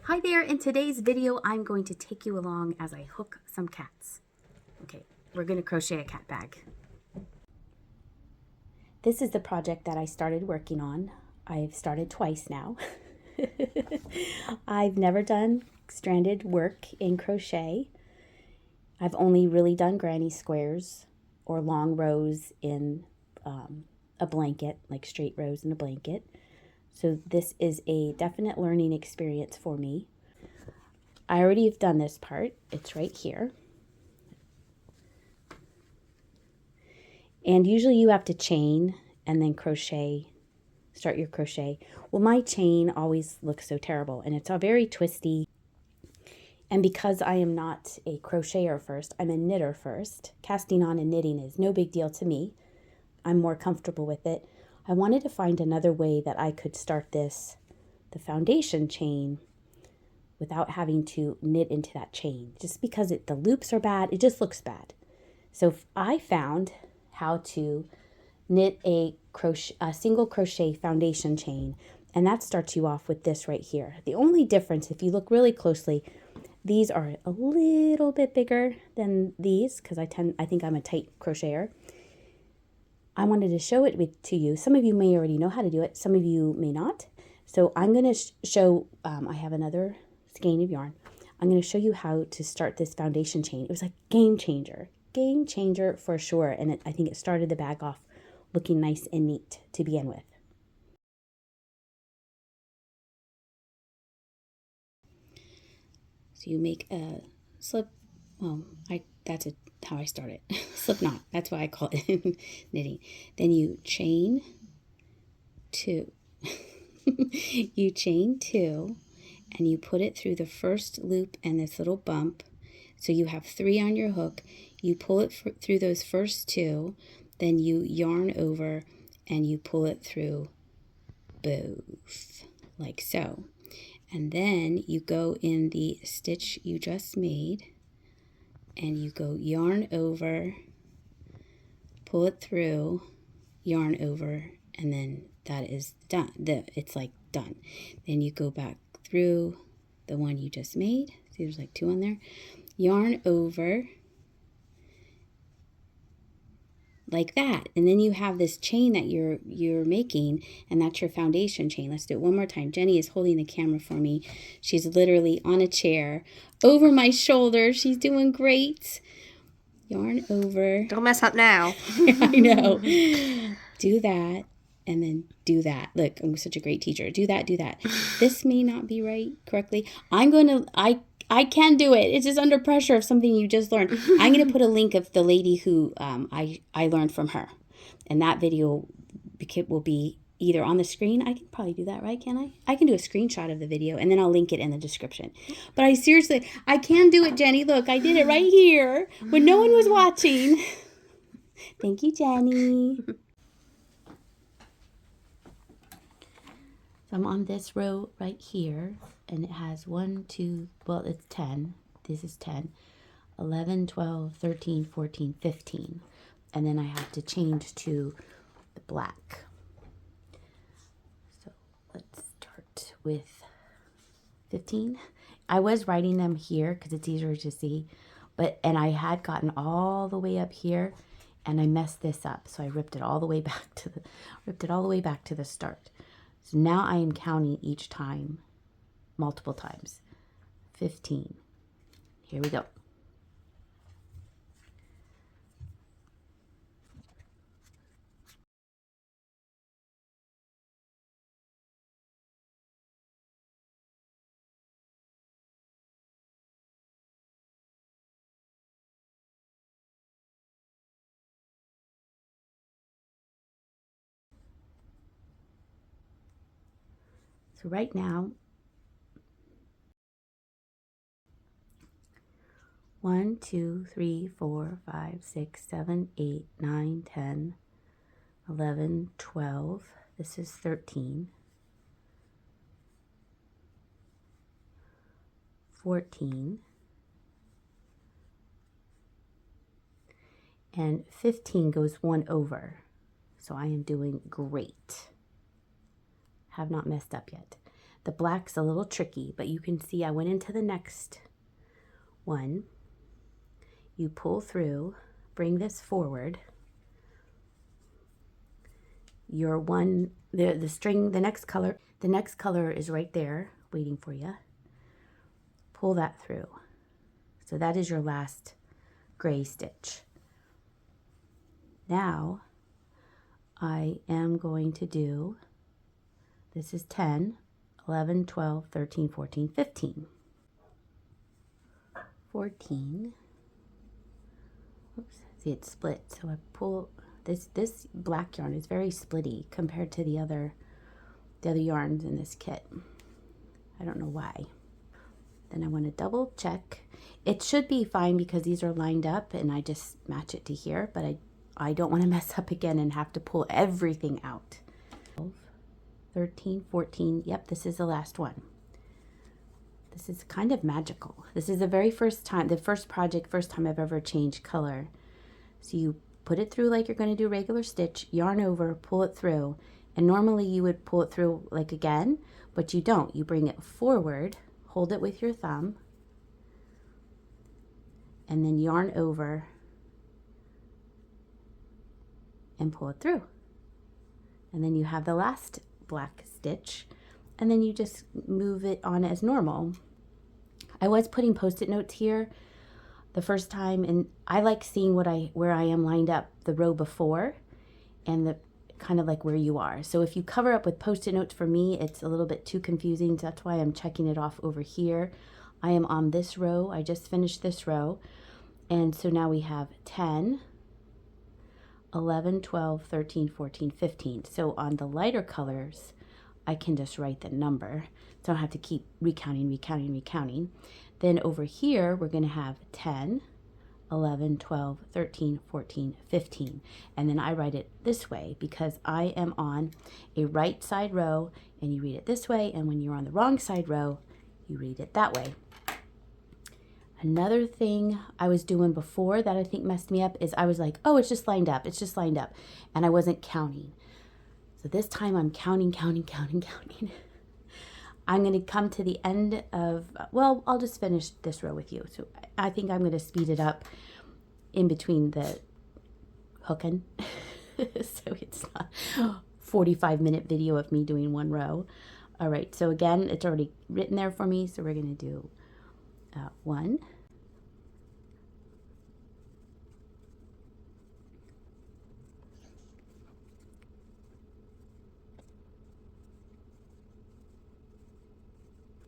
Hi there, in today's video I'm going to take you along as I hook some cats. Okay, we're going to crochet a cat bag. This is the project that I started working on. I've started twice now. I've never done stranded work in crochet. I've only really done granny squares or long rows in a blanket, like straight rows in a blanket. So this is a definite learning experience for me. I already have done this part. It's right here. And usually you have to chain and then crochet, start your crochet. Well, my chain always looks so terrible and it's all very twisty. And because I am not a crocheter first, I'm a knitter first. Casting on and knitting is no big deal to me. I'm more comfortable with it. I wanted to find another way that I could start the foundation chain without having to knit into that chain. Just because the loops are bad, it just looks bad. So I found how to knit a single crochet foundation chain, and that starts you off with this right here. The only difference, if you look really closely, these are a little bit bigger than these because I think I'm a tight crocheter. I wanted to show it to you. Some of you may already know how to do it. Some of you may not. So I'm going to show, I have another skein of yarn. I'm going to show you how to start this foundation chain. It was a game changer for sure. And I think it started the bag off looking nice and neat to begin with. So you make a slip, well, that's how I start it. Slip knot, that's why I call it knitting. Then you chain two. You chain two and you put it through the first loop and this little bump. So you have 3 on your hook. You pull it through those first 2, then you yarn over and you pull it through both, like so. And then you go in the stitch you just made and you go yarn over, pull it through, yarn over, and then that is done. It's like done. Then you go back through the one you just made. See, there's like 2 on there. Yarn over like that, and then you have this chain that you're making, and that's your foundation chain. Let's do it one more time. Jenny is holding the camera for me. She's literally on a chair over my shoulder. She's doing great. Yarn over. Don't mess up now. I know. Do that, and then do that. Look, I'm such a great teacher. Do that, do that. This may not be right correctly. I can do it. It's just under pressure of something you just learned. I'm going to put a link of the lady who I learned from her. And that video will be either on the screen. I can probably do that, right? Can I? I can do a screenshot of the video and then I'll link it in the description. But I can do it, Jenny. Look, I did it right here when no one was watching. Thank you, Jenny. So I'm on this row right here. And it has 1, 2, well, it's 10. This is 10, 11, 12, 13, 14, 15. And then I have to change to the black. So let's start with 15. I was writing them here because it's easier to see, and I had gotten all the way up here and I messed this up. So I ripped it all the way back to the start. So now I am counting each time. Multiple times. 15. Here we go. So right now, 1, 2, 3, 4, 5, 6, 7, 8, 9, 10, 11, 12. This is 13. 14. And 15 goes 1 over. So I am doing great. Have not messed up yet. The black's a little tricky, but you can see I went into the next one. You pull through, bring this forward. Your one, the string, the next color is right there waiting for you. Pull that through. So that is your last gray stitch. Now I am going to do, this is 10, 11, 12, 13, 14, 15. 14. Oops, see it's split. So I pull this black yarn is very splitty compared to the other yarns in this kit. I don't know why. Then I want to double check. It should be fine because these are lined up and I just match it to here, but I don't want to mess up again and have to pull everything out. 12, 13, 14. Yep, this is the last one. This is kind of magical. This is the very first time, first time I've ever changed color. So you put it through like you're going to do regular stitch, yarn over, pull it through. And normally you would pull it through like again, but you don't. You bring it forward, hold it with your thumb, and then yarn over and pull it through. And then you have the last black stitch, and then you just move it on as normal. I was putting post-it notes here the first time, and I like seeing where I am lined up the row before and the kind of like where you are. So if you cover up with post-it notes, for me it's a little bit too confusing, so that's why I'm checking it off over here. I am on this row. I just finished this row, and so now we have 10, 11, 12, 13, 14, 15. So on the lighter colors I can just write the number, so I don't have to keep recounting. Then over here we're going to have 10, 11, 12, 13, 14, 15. And then I write it this way because I am on a right side row, and you read it this way, and when you're on the wrong side row, you read it that way. Another thing I was doing before that I think messed me up is I was like, oh, it's just lined up, and I wasn't counting. So this time I'm counting. I'm going to come to the end of, well, I'll just finish this row with you. So I think I'm going to speed it up in between the hooking. So it's not 45-minute video of me doing one row. All right, so again, it's already written there for me. So we're going to do 1,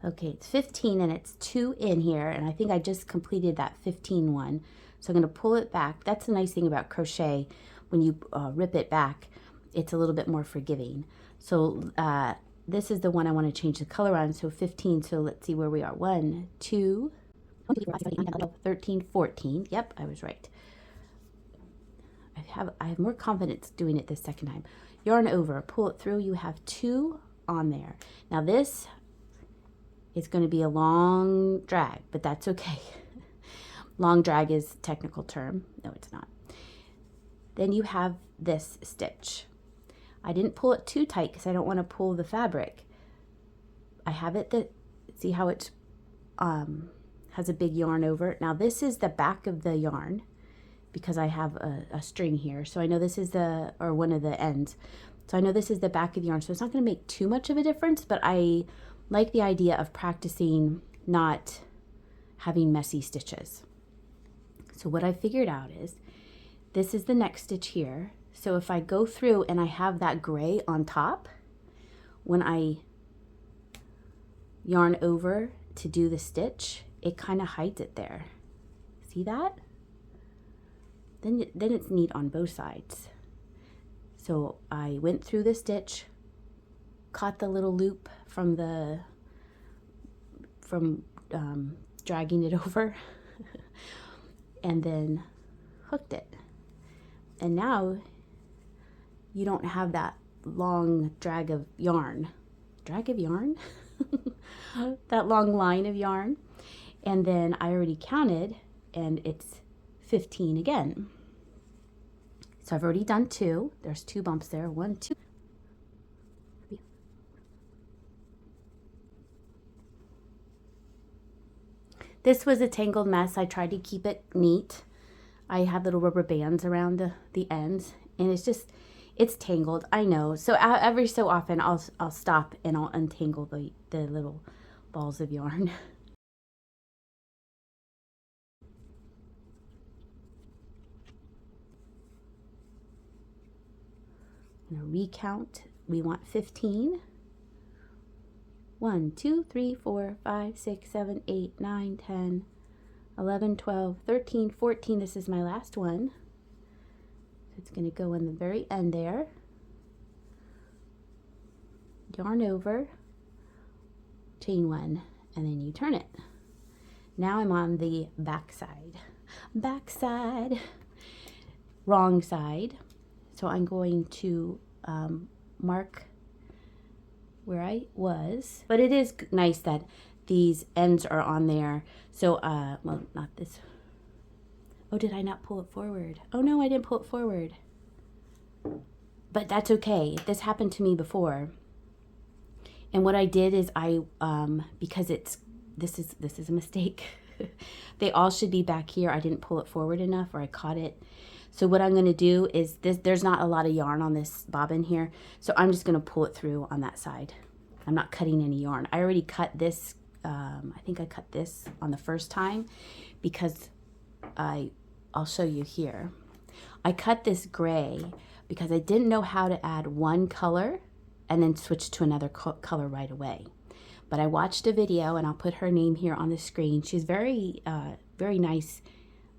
okay, it's 15 and it's 2 in here, and I think I just completed that 15 one. So I'm going to pull it back. That's the nice thing about crochet. When you rip it back, it's a little bit more forgiving. So this is the one I want to change the color on. So 15, so let's see where we are. 1, 2, 13, 14. Yep, I was right. I have more confidence doing it this second time. Yarn over, pull it through. You have 2 on there. Now this is going to be a long drag, but that's okay. Long drag is a technical term. No, it's not. Then you have this stitch. I didn't pull it too tight because I don't want to pull the fabric. I have it that, see how it has a big yarn over it. Now this is the back of the yarn because I have a string here. So I know this is or one of the ends. So I know this is the back of the yarn. So it's not going to make too much of a difference, but I like the idea of practicing not having messy stitches. So what I figured out is this is the next stitch here. So if I go through and I have that gray on top, when I yarn over to do the stitch, it kind of hides it there. See that? Then it's neat on both sides. So I went through the stitch, caught the little loop from dragging it over, and then hooked it. And now you don't have that long drag of yarn. That long line of yarn. And then I already counted, and it's 15 again. So I've already done 2. There's 2 bumps there. 1, 2. This was a tangled mess. I tried to keep it neat. I had little rubber bands around the ends, and it's tangled. I know. So every so often I'll stop and I'll untangle the little balls of yarn. I'm going to recount. We want 15. 1, 2, 3, 4, 5, 6, 7, 8, 9, 10, 11, 12, 13, 14. This is my last one. So it's going to go in the very end there. Yarn over, chain 1, and then you turn it. Now I'm on the back side. Back side. Wrong side. So I'm going to mark where I was, but it is nice that these ends are on there. So, well, not this. Oh, did I not pull it forward? Oh no, I didn't pull it forward. But that's okay. This happened to me before. And what I did is because this is a mistake. They all should be back here. I didn't pull it forward enough, or I caught it. So what I'm going to do is there's not a lot of yarn on this bobbin here, so I'm just going to pull it through on that side. I'm not cutting any yarn. I already cut this, I think I cut this on the first time because I'll show you here. I cut this gray because I didn't know how to add one color and then switch to another color right away. But I watched a video, and I'll put her name here on the screen. She's very nice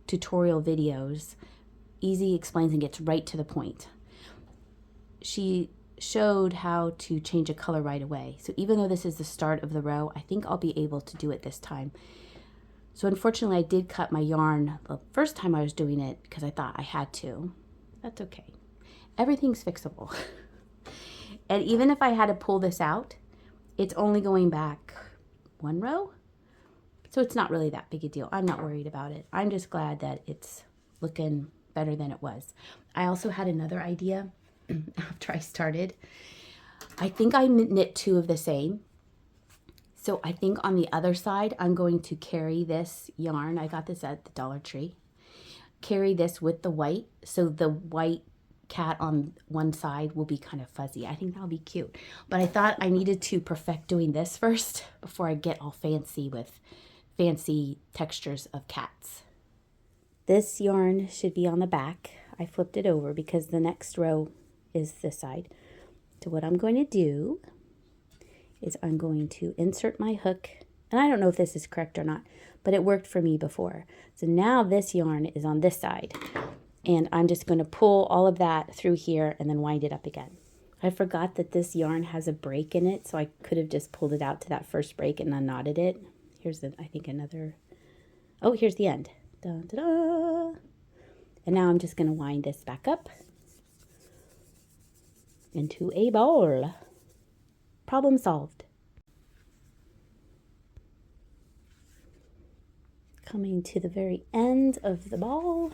tutorial videos. Easy, explains, and gets right to the point. She showed how to change a color right away. So even though this is the start of the row, I think I'll be able to do it this time. So unfortunately, I did cut my yarn the first time I was doing it because I thought I had to. That's okay. Everything's fixable. And even if I had to pull this out, it's only going back one row. So it's not really that big a deal. I'm not worried about it. I'm just glad that it's looking better than it was. I also had another idea after I started. I think I knit 2 of the same. So I think on the other side, I'm going to carry this yarn. I got this at the Dollar Tree. Carry this with the white. So the white cat on one side will be kind of fuzzy. I think that'll be cute. But I thought I needed to perfect doing this first before I get all fancy with fancy textures of cats. This yarn should be on the back. I flipped it over because the next row is this side. So what I'm going to do is I'm going to insert my hook. And I don't know if this is correct or not, but it worked for me before. So now this yarn is on this side. And I'm just going to pull all of that through here and then wind it up again. I forgot that this yarn has a break in it, so I could have just pulled it out to that first break and unknotted it. Here's, I think, another... Oh, here's the end. Dun, da, da. And now I'm just going to wind this back up into a ball. Problem solved. Coming to the very end of the ball.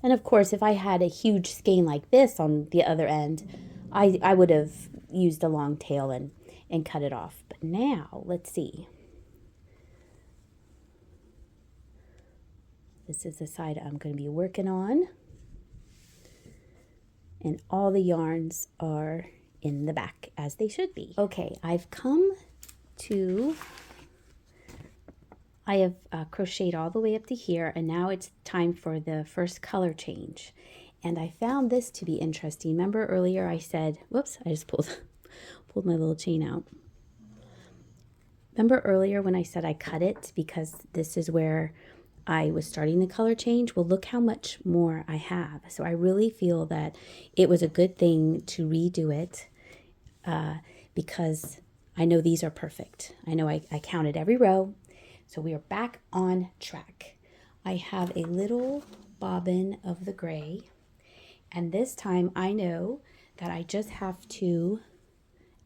And of course, if I had a huge skein like this on the other end, I would have used a long tail and cut it off. But now, let's see. This is the side I'm going to be working on. And all the yarns are in the back, as they should be. Okay, I've come to... I have crocheted all the way up to here, and now it's time for the first color change. And I found this to be interesting. Remember earlier I said, whoops, I just pulled my little chain out. Remember earlier when I said I cut it because this is where I was starting the color change? Well, look how much more I have. So I really feel that it was a good thing to redo it because I know these are perfect. I know I counted every row. So we are back on track. I have a little bobbin of the gray, and this time I know that I just have to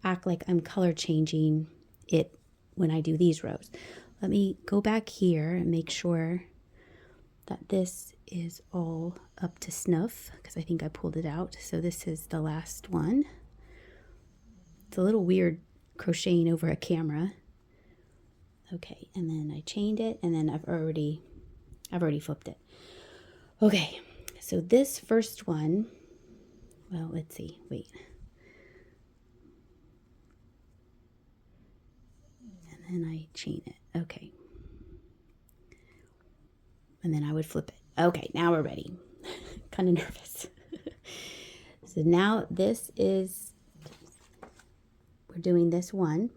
act like I'm color changing it when I do these rows. Let me go back here and make sure that this is all up to snuff because I think I pulled it out. So this is the last one. It's a little weird crocheting over a camera. Okay, and then I chained it, and then I've already flipped it. Okay, so this first one, well, let's see, wait. And then I chain it, okay. And then I would flip it. Okay, now we're ready. Kind of nervous. So now this is, we're doing this one,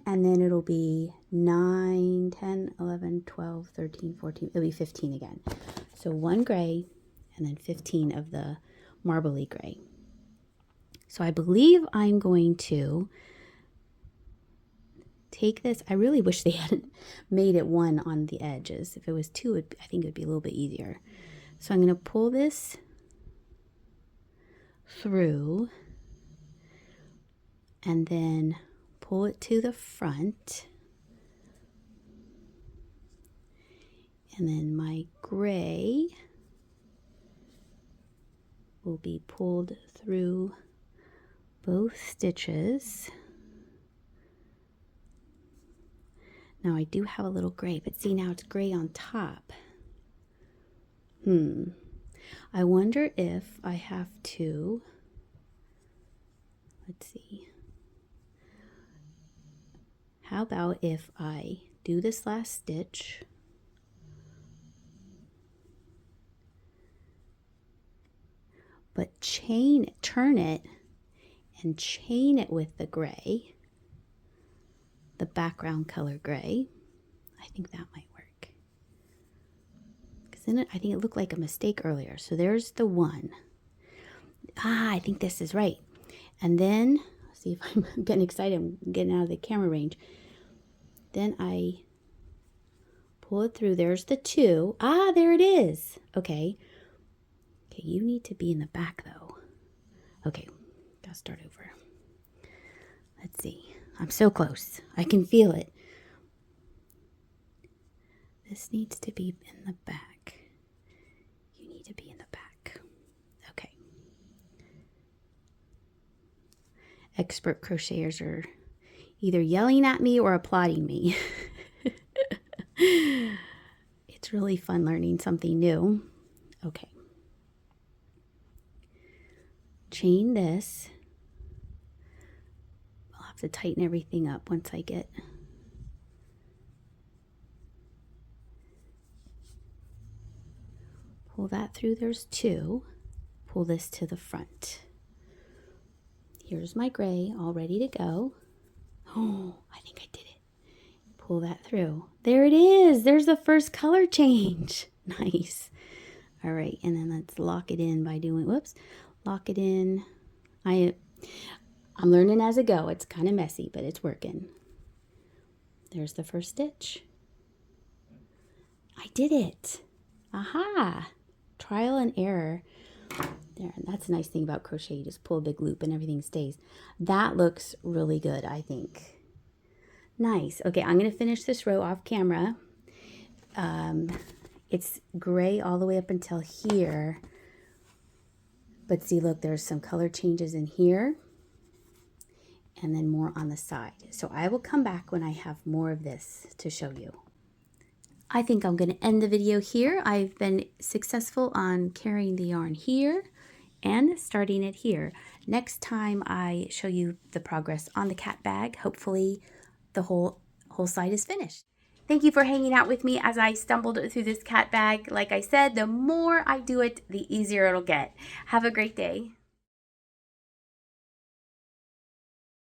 and then it'll be 9, 10, 11, 12, 13, 14, it'll be 15 again. So 1 gray and then 15 of the marbly gray. So I believe I'm going to take this. I really wish they hadn't made it 1 on the edges. If it was 2, I think it would be a little bit easier. So I'm going to pull this through and then pull it to the front. And then my gray will be pulled through both stitches. Now I do have a little gray, but see, now it's gray on top. I wonder if I have to, let's see. How about if I do this last stitch, but turn it and chain it with the gray, the background color gray. I think that might work. Because then I think it looked like a mistake earlier. So there's the 1. I think this is right. And then, see if I'm getting excited, I'm getting out of the camera range. Then I pull it through. There's the 2. There it is. Okay. Okay, you need to be in the back though. Okay, gotta start over. Let's see. I'm so close. I can feel it. This needs to be in the back. You need to be in the back. Okay. Expert crocheters are either yelling at me or applauding me. It's really fun learning something new. Okay. Chain this. I'll have to tighten everything up once I get pull that through. There's 2. Pull this to the front. Here's my gray all ready to go. Oh, I think I did it. Pull that through. There it is. There's the first color change. Nice. All right, and then let's lock it in by doing, whoops, lock it in. I'm learning as I go. It's kind of messy, but it's working. There's the first stitch. I did it. Aha. Trial and error. There, and that's a nice thing about crochet. You just pull a big loop and everything stays. That looks really good, I think. Nice. Okay, I'm going to finish this row off camera. It's gray all the way up until here. But see, look, there's some color changes in here. And then more on the side. So I will come back when I have more of this to show you. I think I'm going to end the video here. I've been successful on carrying the yarn here and starting it here. Next time I show you the progress on the cat bag, hopefully the whole side is finished. Thank you for hanging out with me as I stumbled through this cat bag. Like I said, the more I do it, the easier it'll get. Have a great day.